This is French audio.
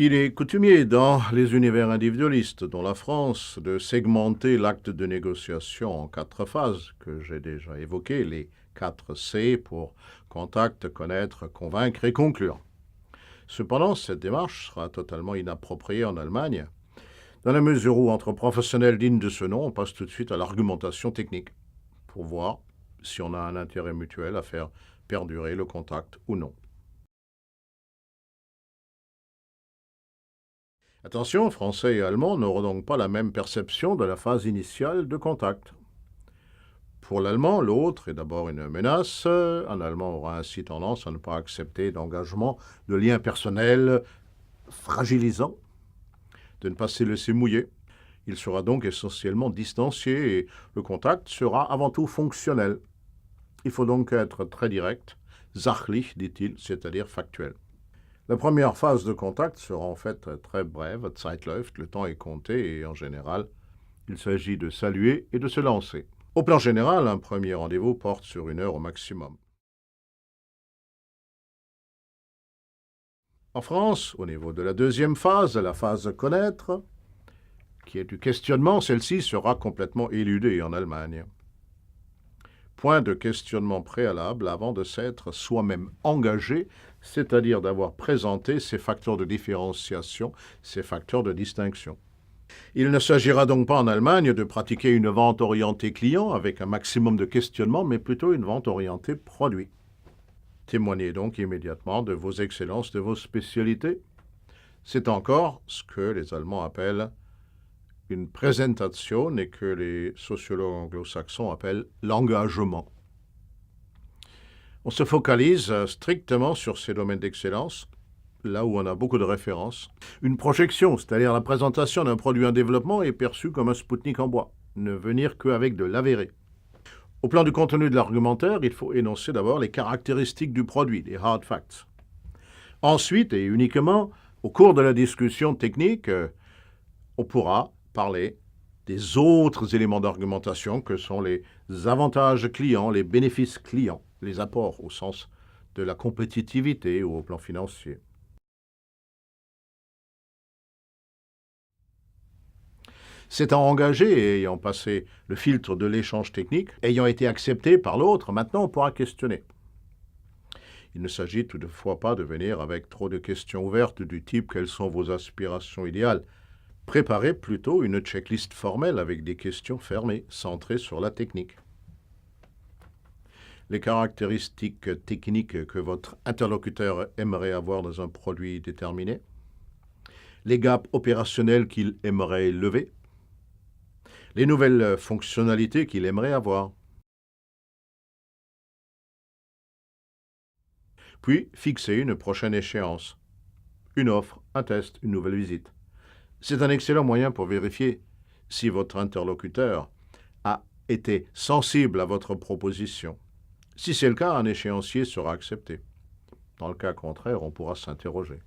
Il est coutumier dans les univers individualistes, dont la France, de segmenter l'acte de négociation en 4 phases que j'ai déjà évoquées, les 4 C pour contact, connaître, convaincre et conclure. Cependant, cette démarche sera totalement inappropriée en Allemagne, dans la mesure où, entre professionnels dignes de ce nom, on passe tout de suite à l'argumentation technique, pour voir si on a un intérêt mutuel à faire perdurer le contact ou non. Attention, Français et Allemands n'auront donc pas la même perception de la phase initiale de contact. Pour l'Allemand, l'autre est d'abord une menace. Un Allemand aura ainsi tendance à ne pas accepter d'engagement, de liens personnels fragilisants, de ne pas se laisser mouiller. Il sera donc essentiellement distancié et le contact sera avant tout fonctionnel. Il faut donc être très direct, sachlich, dit-il, c'est-à-dire factuel. La première phase de contact sera en fait très brève, Zeit läuft, le temps est compté et en général, il s'agit de saluer et de se lancer. Au plan général, un premier rendez-vous porte sur 1 heure au maximum. En France, au niveau de la deuxième phase, la phase connaître, qui est du questionnement, celle-ci sera complètement éludée en Allemagne. Point de questionnement préalable avant de s'être soi-même engagé, c'est-à-dire d'avoir présenté ses facteurs de différenciation, ses facteurs de distinction. Il ne s'agira donc pas en Allemagne de pratiquer une vente orientée client avec un maximum de questionnement, mais plutôt une vente orientée produit. Témoignez donc immédiatement de vos excellences, de vos spécialités. C'est encore ce que les Allemands appellent une présentation et que les sociologues anglo-saxons appellent l'engagement. On se focalise strictement sur ces domaines d'excellence, là où on a beaucoup de références. Une projection, c'est-à-dire la présentation d'un produit en développement, est perçue comme un Spoutnik en bois, ne venir qu'avec de l'avéré. Au plan du contenu de l'argumentaire, il faut énoncer d'abord les caractéristiques du produit, les hard facts. Ensuite, et uniquement, au cours de la discussion technique, on pourra parler des autres éléments d'argumentation que sont les avantages clients, les bénéfices clients, les apports au sens de la compétitivité ou au plan financier. S'étant engagé et ayant passé le filtre de l'échange technique, ayant été accepté par l'autre, maintenant on pourra questionner. Il ne s'agit toutefois pas de venir avec trop de questions ouvertes du type « Quelles sont vos aspirations idéales ?» Préparez plutôt une checklist formelle avec des questions fermées, centrées sur la technique. Les caractéristiques techniques que votre interlocuteur aimerait avoir dans un produit déterminé, les gaps opérationnels qu'il aimerait lever, les nouvelles fonctionnalités qu'il aimerait avoir. Puis, fixer une prochaine échéance, une offre, un test, une nouvelle visite. C'est un excellent moyen pour vérifier si votre interlocuteur a été sensible à votre proposition. Si c'est le cas, un échéancier sera accepté. Dans le cas contraire, on pourra s'interroger.